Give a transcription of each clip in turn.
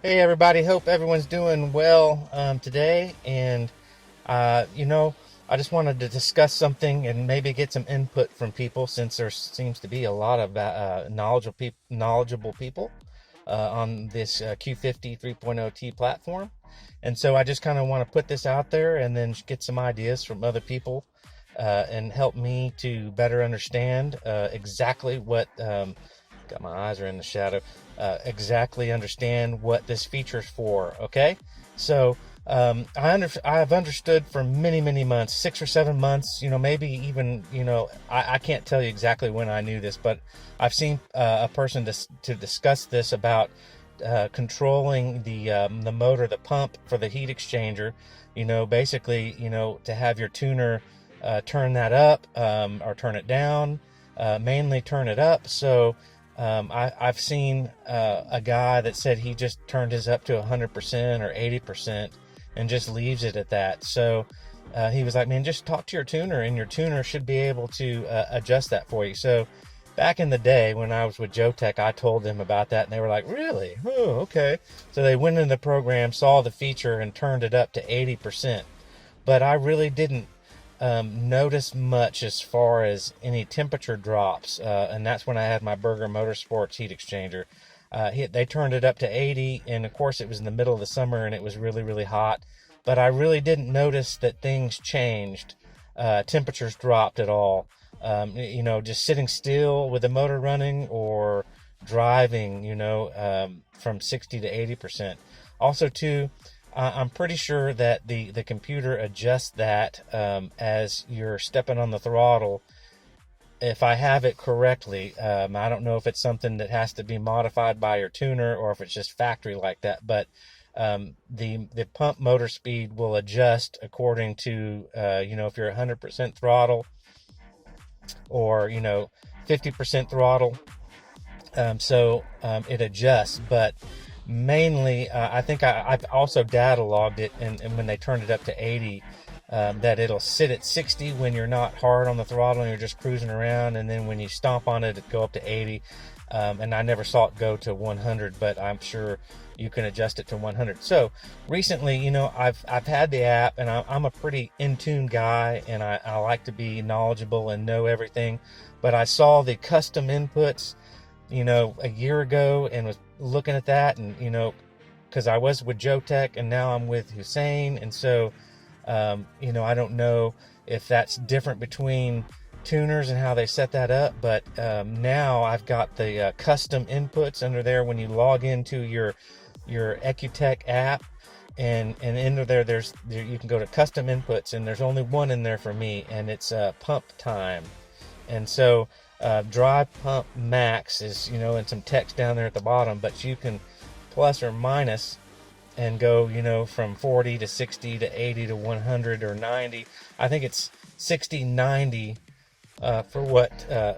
Hey everybody, hope everyone's doing well today. And I just wanted to discuss something and maybe get some input from people, since there seems to be a lot of knowledgeable people on this Q50 3.0T platform. And so I just kind of want to put this out there and then get some ideas from other people and help me to better understand exactly what got my eyes are in the shadow. Exactly understand what this feature's for. Okay, so I've understood for many months, 6 or 7 months. Maybe even I can't tell you exactly when I knew this, but I've seen a person to discuss this about controlling the motor, the pump for the heat exchanger. Basically, to have your tuner turn that up or turn it down. Mainly turn it up. So I've seen a guy that said he just turned his up to 100% or 80% and just leaves it at that. So he was like, man, just talk to your tuner, and your tuner should be able to adjust that for you. So back in the day when I was with Ecutek, I told them about that, and they were like, really? Oh, okay. So they went in the program, saw the feature, and turned it up to 80%. But I really didn't notice much as far as any temperature drops, and that's when I had my Burger Motorsports heat exchanger. They turned it up to 80, and of course it was in the middle of the summer and it was really hot, but I really didn't notice that things changed. Temperatures dropped at all. Just sitting still with the motor running or driving, from 60 to 80%. Also too, I'm pretty sure that the computer adjusts that as you're stepping on the throttle. If I have it correctly, I don't know if it's something that has to be modified by your tuner or if it's just factory like that. But the pump motor speed will adjust according to if you're 100% throttle or 50% throttle. So it adjusts, but mainly I think I've also data logged it, and when they turned it up to 80, that it'll sit at 60 when you're not hard on the throttle and you're just cruising around, and then when you stomp on it, it go up to 80. And I never saw it go to 100, but I'm sure you can adjust it to 100. So recently, I've had the app, and I'm a pretty in-tune guy, and I like to be knowledgeable and know everything. But I saw the custom inputs a year ago and was looking at that, and because I was with Ecutek and now I'm with Hussein, and so I don't know if that's different between tuners and how they set that up, but now I've got the custom inputs under there when you log into your Ecutek app, and under there you can go to custom inputs, and there's only one in there for me, and it's pump time. And so dry pump max is, and some text down there at the bottom, but you can plus or minus and go, from 40 to 60 to 80 to 100 or 90. I think it's 60, 90 for what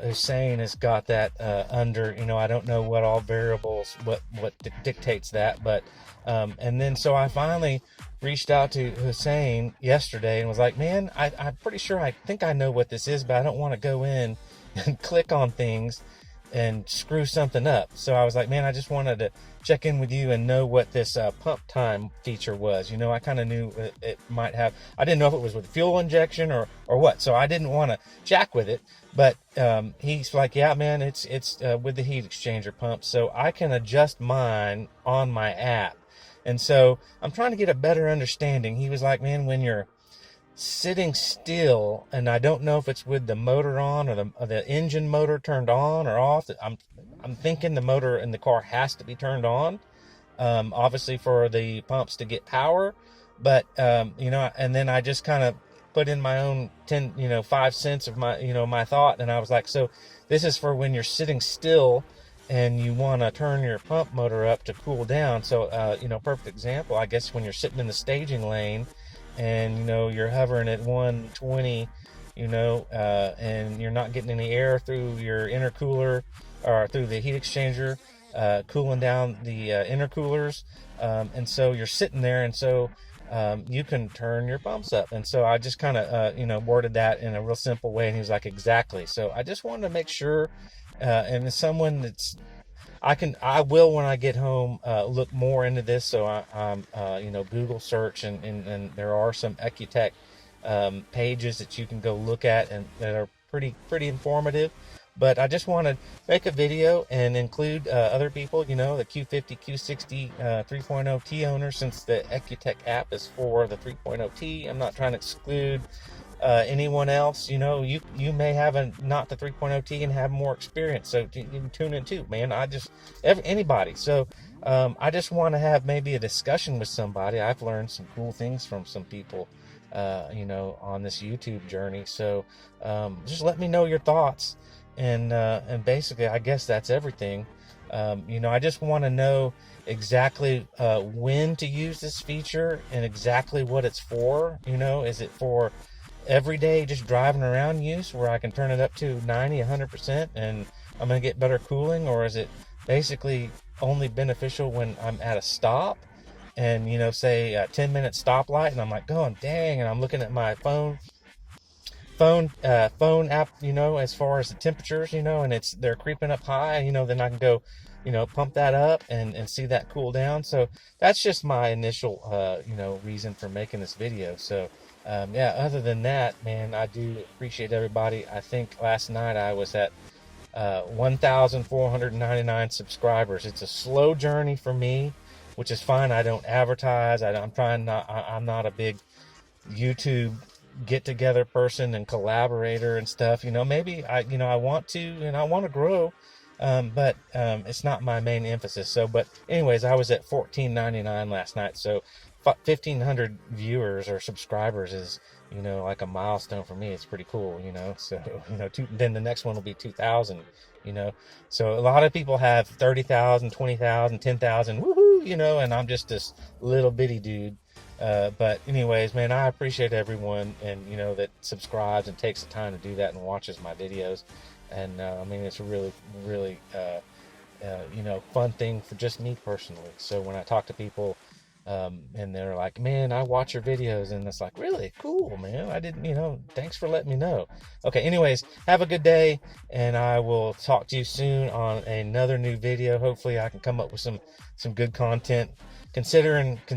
Hussein has got that under. I don't know what all variables, what dictates that, but and then so I finally reached out to Hussein yesterday and was like, man, I'm pretty sure I think I know what this is, but I don't want to go in and click on things and screw something up. So I was like, man, I just wanted to check in with you and know what this pump time feature was. I kind of knew it might have, I didn't know if it was with fuel injection or what. So I didn't want to jack with it, but he's like, yeah, man, it's with the heat exchanger pump. So I can adjust mine on my app. And so I'm trying to get a better understanding. He was like, man, when you're sitting still, and I don't know if it's with the motor on or the engine motor turned on or off. I'm thinking the motor in the car has to be turned on, obviously for the pumps to get power. But and then I just kind of put in my own 5 cents of my my thought, and I was like, so this is for when you're sitting still and you want to turn your pump motor up to cool down. So perfect example, I guess, when you're sitting in the staging lane and you're hovering at 120, and you're not getting any air through your intercooler, or through the heat exchanger, cooling down the intercoolers. And so you're sitting there, and so you can turn your pumps up. And so I just kind of, worded that in a real simple way. And he was like, exactly. So I just wanted to make sure, and as someone that's, I will, when I get home, look more into this. So I'm Google search, and there are some Ecutek pages that you can go look at, and that are pretty informative. But I just want to make a video and include other people, the Q50-Q60 3.0T owners, since the Ecutek app is for the 3.0T. I'm not trying to exclude anyone else. You may have not the 3.0T and have more experience, so you can tune in too, man. Anybody. So I just want to have maybe a discussion with somebody. I've learned some cool things from some people on this YouTube journey. So just let me know your thoughts, and basically I guess that's everything. I just want to know exactly when to use this feature and exactly what it's for. Is it for everyday just driving around use, where I can turn it up to 90, 100% and I'm going to get better cooling? Or is it basically only beneficial when I'm at a stop and, say a 10-minute stoplight, and I'm like going, dang, and I'm looking at my phone app, as far as the temperatures, and they're creeping up high, then I can go, pump that up and see that cool down. So that's just my initial, reason for making this video. So, other than that, man, I do appreciate everybody. I think last night I was at 1,499 subscribers. It's a slow journey for me, which is fine. I don't advertise. I'm not a big YouTube get together person and collaborator and stuff. Maybe I want to, and I want to grow, but it's not my main emphasis. So, but anyways, I was at 1,499 last night. So 1,500 viewers or subscribers is, like a milestone for me. It's pretty cool, so, then the next one will be 2,000, so a lot of people have 30,000, 20,000, 10,000, woohoo, and I'm just this little bitty dude. But anyways, man, I appreciate everyone, and that subscribes and takes the time to do that and watches my videos. And it's a really, really fun thing for just me personally. So when I talk to people, and they're like, man, I watch your videos, and it's like, really cool, man. I didn't, thanks for letting me know. Okay, anyways, have a good day, and I will talk to you soon on another new video. Hopefully I can come up with some good content,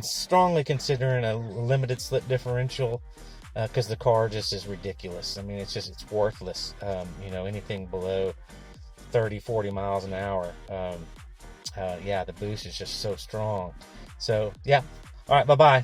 strongly considering a limited slip differential, because the car just is ridiculous. It's worthless. Anything below 30, 40 miles an hour. The boost is just so strong. So, yeah. All right, bye-bye.